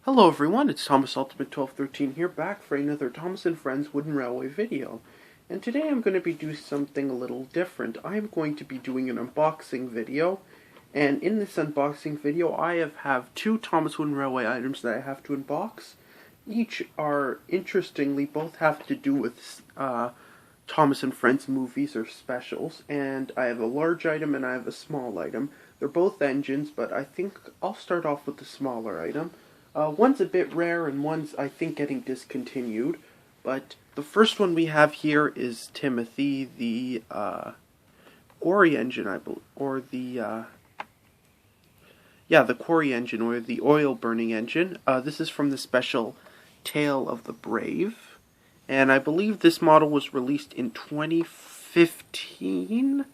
Hello everyone, it's Thomas Ultimate 1213 here, back for another Thomas & Friends Wooden Railway video. And today I'm going to be doing something a little different. I'm going to be doing an unboxing video, and in this unboxing video I have two Thomas Wooden Railway items that I have to unbox. Each are, interestingly, both have to do with Thomas & Friends movies or specials, and I have a large item and I have a small item. They're both engines, but I think I'll start off with the smaller item. One's a bit rare and one's, I think, getting discontinued. But the first one we have here is Timothy, the Quarry engine, I believe, or the Quarry engine, or the oil burning engine. This is from the special Tale of the Brave, and I believe this model was released in 2015,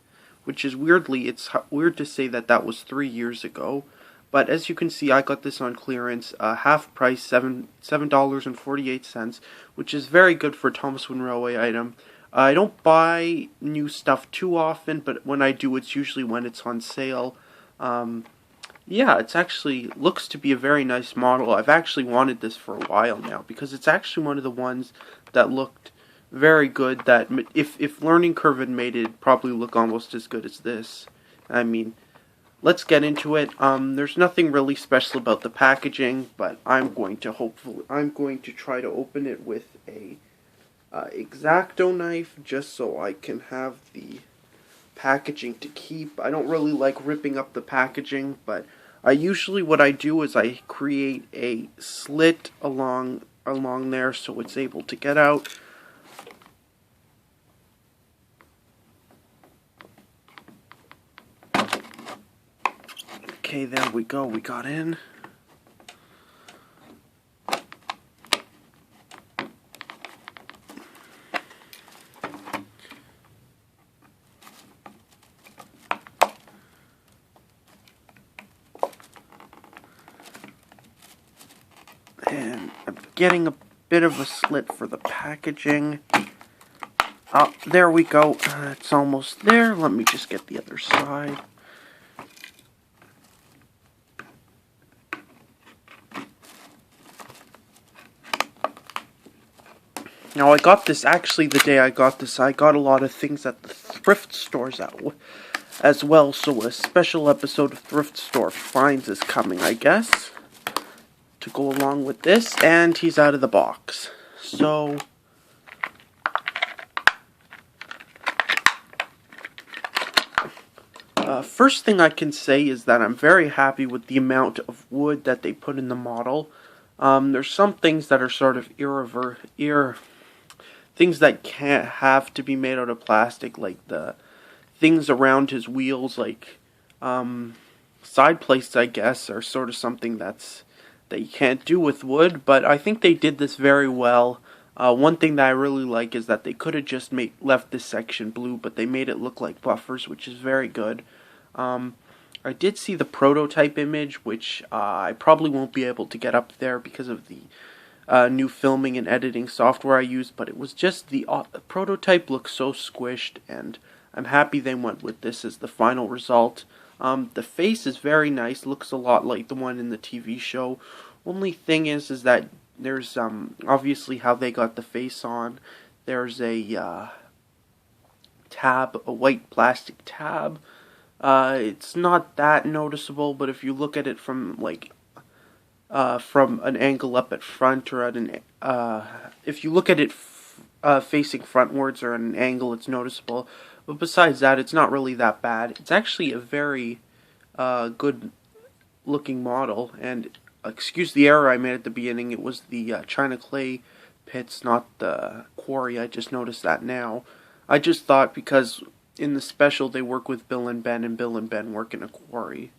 which is it's weird to say that that was 3 years ago. But as you can see, I got this on clearance, half price, $7.48, which is very good for a Thomas Wooden Railway item. I don't buy new stuff too often, but when I do, it's usually when it's on sale. Yeah, it's actually looks to be a very nice model. I've actually wanted this for a while now, because it's actually one of the ones that looked very good, that if Learning Curve had made it, it'd probably look almost as good as this. I mean, let's get into it. There's nothing really special about the packaging, but I'm going to try to open it with a X-Acto knife, just so I can have the packaging to keep. I don't really like ripping up the packaging, but what I do is I create a slit along there so it's able to get out. Okay, there we go, we got in. And I'm getting a bit of a slit for the packaging. Oh, there we go. It's almost there. Let me just get the other side. Now, I got this, actually, the day I got this, I got a lot of things at the thrift stores as well, so a special episode of Thrift Store Finds is coming, I guess, to go along with this, and he's out of the box. So, first thing I can say is that I'm very happy with the amount of wood that they put in the model. There's some things that are sort of things that can't have to be made out of plastic, like the things around his wheels, like side plates, I guess, are sort of something that you can't do with wood, but I think they did this very well. One thing that I really like is that they could have just left this section blue, but they made it look like buffers, which is very good. I did see the prototype image, which I probably won't be able to get up there because of the new filming and editing software I use, but it was just the prototype looks so squished, and I'm happy they went with this as the final result. The face is very nice, looks a lot like the one in the TV show. Only thing is that there's obviously how they got the face on. There's a tab, a white plastic tab. It's not that noticeable, but if you look at it from an angle up at front, or at an if you look at it facing frontwards or at an angle, it's noticeable. But besides that, it's not really that bad. It's actually a very good looking model, and excuse the error I made at the beginning. It was the China clay pits, not the quarry. I just noticed that now. I just thought because in the special they work with Bill and Ben, and Bill and Ben work in a quarry.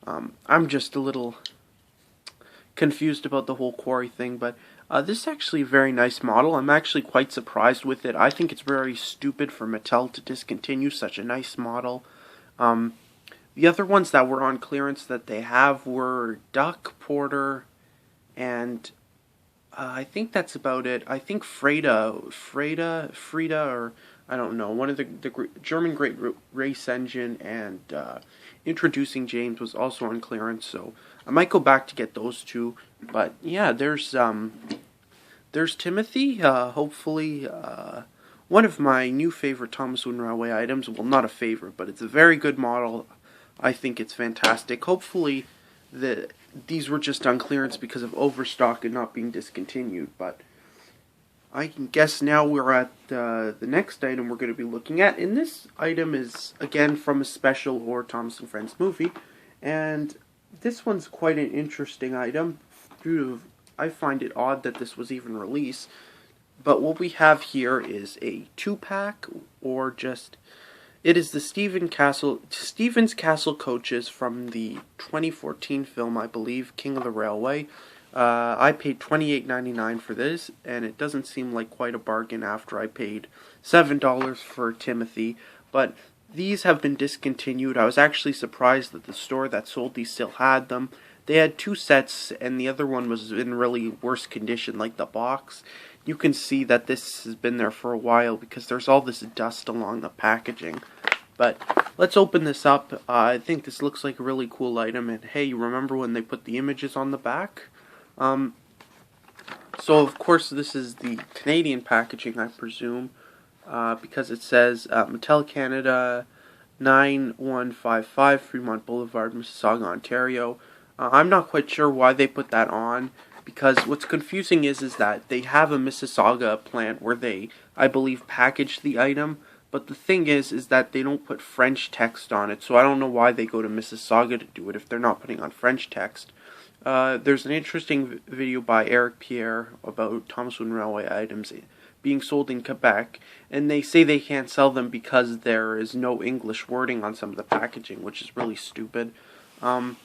I'm just a little confused about the whole quarry thing, but this is actually a very nice model. I'm actually quite surprised with it. I think it's very stupid for Mattel to discontinue such a nice model. The other ones that were on clearance that they have were Duck, Porter, and I think that's about it. I think Frida, or I don't know, one of the German Great Race Engine, and Introducing James was also on clearance, so I might go back to get those two. But yeah, there's Timothy. Hopefully, one of my new favorite Thomas Wooden Railway items. Well, not a favorite, but it's a very good model. I think it's fantastic. Hopefully, these were just on clearance because of overstock and not being discontinued. But I can guess now we're at the next item we're going to be looking at. And this item is, again, from a special or Thomas & Friends movie. And this one's quite an interesting item. I find it odd that this was even released. But what we have here is a 2-pack, or just... It is the Stevens Castle coaches from the 2014 film, I believe, King of the Railway. I paid $28.99 for this, and it doesn't seem like quite a bargain after I paid $7 for Timothy. But these have been discontinued. I was actually surprised that the store that sold these still had them. They had 2 sets, and the other one was in really worse condition, like the box. You can see that this has been there for a while because there's all this dust along the packaging. But let's open this up. I think this looks like a really cool item. And hey, you remember when they put the images on the back? So of course this is the Canadian packaging, I presume, because it says Mattel Canada 9155 Fremont Boulevard, Mississauga, Ontario. I'm not quite sure why they put that on, because what's confusing is that they have a Mississauga plant where they, I believe, package the item, but the thing is that they don't put French text on it, so I don't know why they go to Mississauga to do it if they're not putting on French text. There's an interesting video by Eric Pierre about Thomas Wooden Railway items being sold in Quebec, and they say they can't sell them because there is no English wording on some of the packaging, which is really stupid. I'm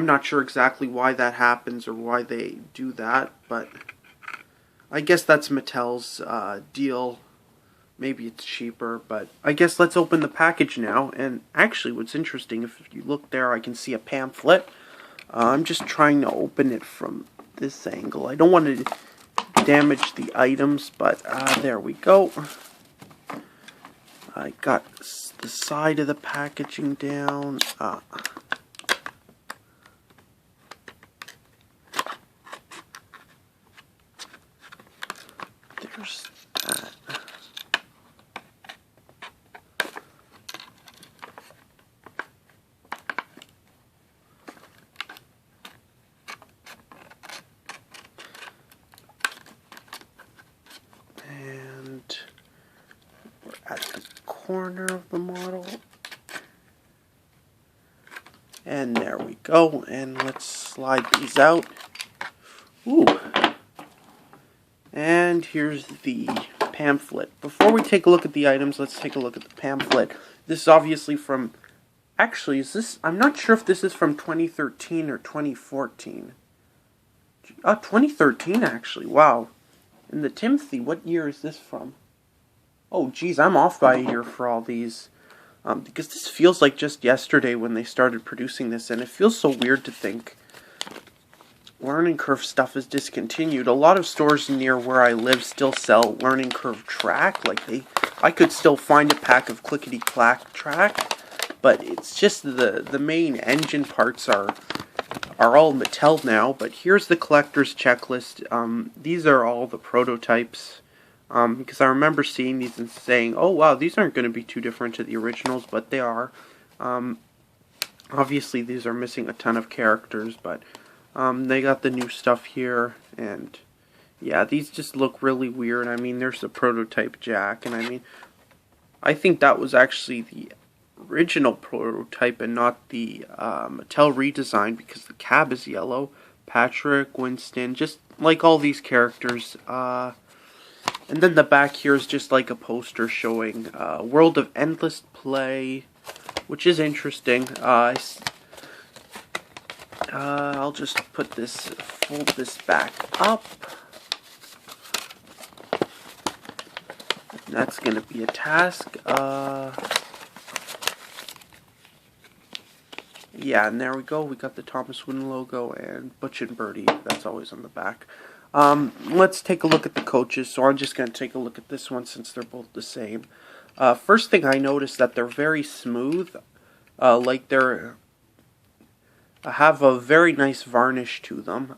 not sure exactly why that happens or why they do that, but I guess that's Mattel's deal. Maybe it's cheaper, but I guess let's open the package now. And actually, what's interesting, if you look there, I can see a pamphlet. I'm just trying to open it from this angle. I don't want to damage the items, but there we go. I got the side of the packaging down. There's that. And we're at the corner of the model. And there we go. And let's slide these out. Ooh. And here's the pamphlet. Before we take a look at the items, let's take a look at the pamphlet. This is obviously from... Actually, I'm not sure if this is from 2013 or 2014. 2013, actually. Wow. And the Timothy, what year is this from? Oh, geez, I'm off by a year for all these. Because this feels like just yesterday when they started producing this, and it feels so weird to think Learning Curve stuff is discontinued. A lot of stores near where I live still sell Learning Curve track. Like, I could still find a pack of Clickety Clack track, but it's just the main engine parts are all Mattel now. But here's the collector's checklist. These are all the prototypes. Because I remember seeing these and saying, oh wow, these aren't going to be too different to the originals, but they are. Obviously these are missing a ton of characters, but they got the new stuff here, and yeah, these just look really weird. I mean, there's the prototype Jack, and I mean, I think that was actually the original prototype and not the Mattel redesign, because the cab is yellow. Patrick, Winston, just like all these characters. And then the back here is just like a poster showing World of Endless Play, which is interesting. I'll just fold this back up. That's going to be a task. Yeah, and there we go. We got the Thomas Wooden logo and Butch and Birdie. That's always on the back. Let's take a look at the coaches. So I'm just going to take a look at this one since they're both the same. First thing I noticed that they're very smooth. Like they're have a very nice varnish to them.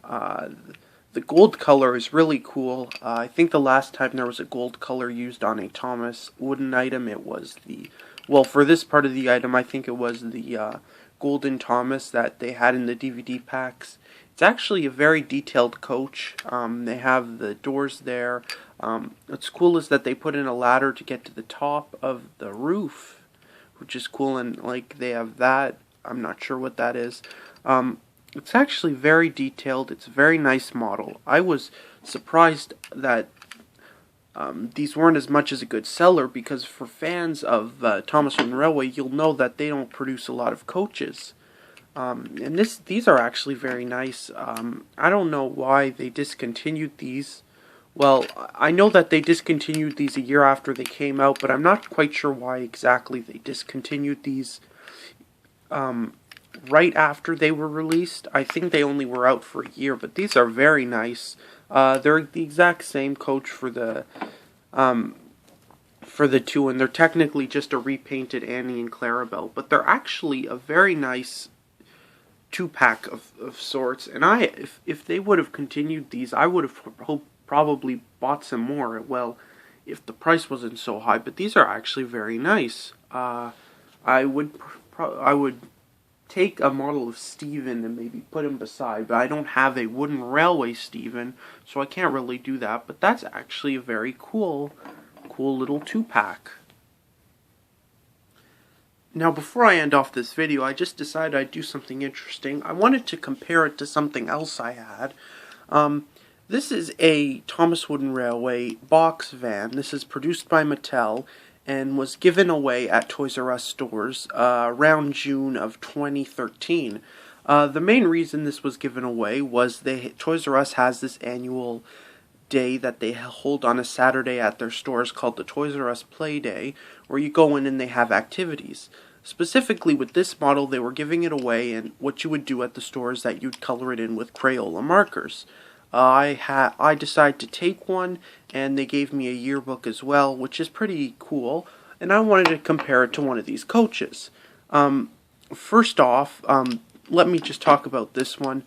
The gold color is really cool. I think the last time there was a gold color used on a Thomas wooden item, it was well, for this part of the item, I think it was the Golden Thomas that they had in the DVD packs. It's actually a very detailed coach. They have the doors there. What's cool is that they put in a ladder to get to the top of the roof, which is cool, and like they have that. I'm not sure what that is. It's actually very detailed. It's a very nice model. I was surprised that these weren't as much as a good seller, because for fans of Thomas Wooden Railway, you'll know that they don't produce a lot of coaches. And these are actually very nice. I don't know why they discontinued these. Well, I know that they discontinued these a year after they came out, but I'm not quite sure why exactly they discontinued these right after they were released. I think they only were out for a year, but these are very nice. They're the exact same coach for the two, and they're technically just a repainted Annie and Clarabelle, but they're actually a very nice two-pack of sorts. And if they would have continued these, I would have probably bought some more. Well, if the price wasn't so high, but these are actually very nice. I would take a model of Steven and maybe put him beside, but I don't have a Wooden Railway Steven, so I can't really do that. But that's actually a very cool little two-pack. Now, before I end off this video, I just decided I'd do something interesting. I wanted to compare it to something else I had. This is a Thomas Wooden Railway box van. This is produced by Mattel and was given away at Toys R Us stores around June of 2013. The main reason this was given away was Toys R Us has this annual day that they hold on a Saturday at their stores called the Toys R Us Play Day, where you go in and they have activities. Specifically with this model, they were giving it away, and what you would do at the store is that you'd color it in with Crayola markers. I decided to take one, and they gave me a yearbook as well, which is pretty cool, and I wanted to compare it to one of these coaches. First off, let me just talk about this one.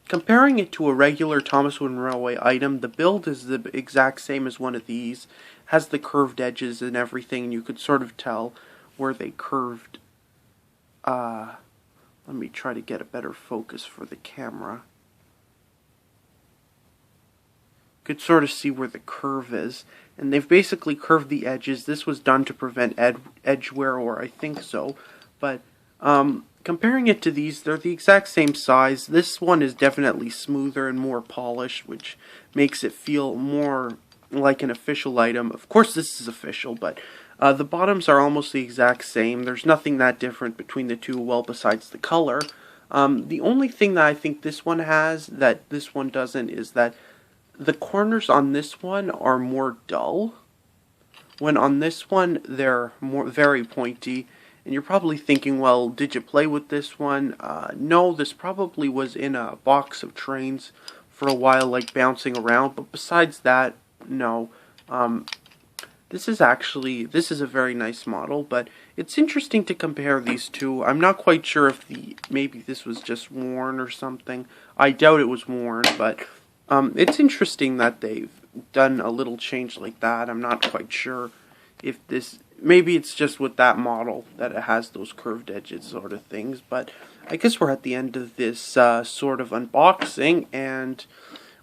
Comparing it to a regular Thomas Wooden Railway item, the build is the exact same as one of these. Has the curved edges and everything, and you could sort of tell where they curved. Let me try to get a better focus for the camera. Could sort of see where the curve is, and they've basically curved the edges. This was done to prevent edge wear, or I think so, but comparing it to these, they're the exact same size. This one is definitely smoother and more polished, which makes it feel more like an official item. Of course this is official, but the bottoms are almost the exact same. There's nothing that different between the two, well, besides the color. The only thing that I think this one has that this one doesn't is that the corners on this one are more dull, when on this one they're very pointy. And you're probably thinking, well, did you play with this one? No, this probably was in a box of trains for a while, like bouncing around, but besides that, no. This is a very nice model, but it's interesting to compare these two. I'm not quite sure if maybe this was just worn or something. I doubt it was worn, but it's interesting that they've done a little change like that. I'm not quite sure if maybe it's just with that model that it has those curved edges sort of things, but I guess we're at the end of this sort of unboxing, and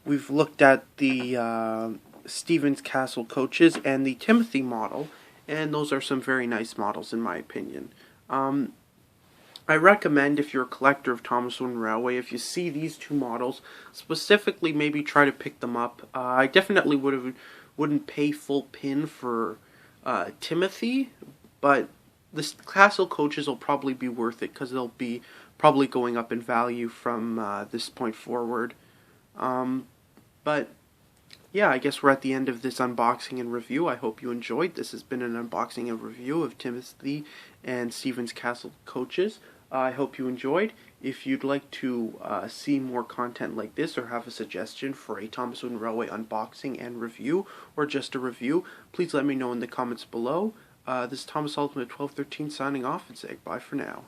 we've looked at the Stevens Castle coaches and the Timothy model, and those are some very nice models in my opinion. I recommend, if you're a collector of Thomas Wooden Railway, if you see these two models, specifically maybe try to pick them up. I definitely wouldn't pay full pin for Timothy, but the Castle coaches will probably be worth it because they'll be probably going up in value from this point forward. But yeah, I guess we're at the end of this unboxing and review. I hope you enjoyed. This has been an unboxing and review of Timothy and Stevens Castle coaches. I hope you enjoyed. If you'd like to see more content like this, or have a suggestion for a Thomas Wooden Railway unboxing and review, or just a review, please let me know in the comments below. This is Thomas Ultimate 1213 signing off and saying bye for now.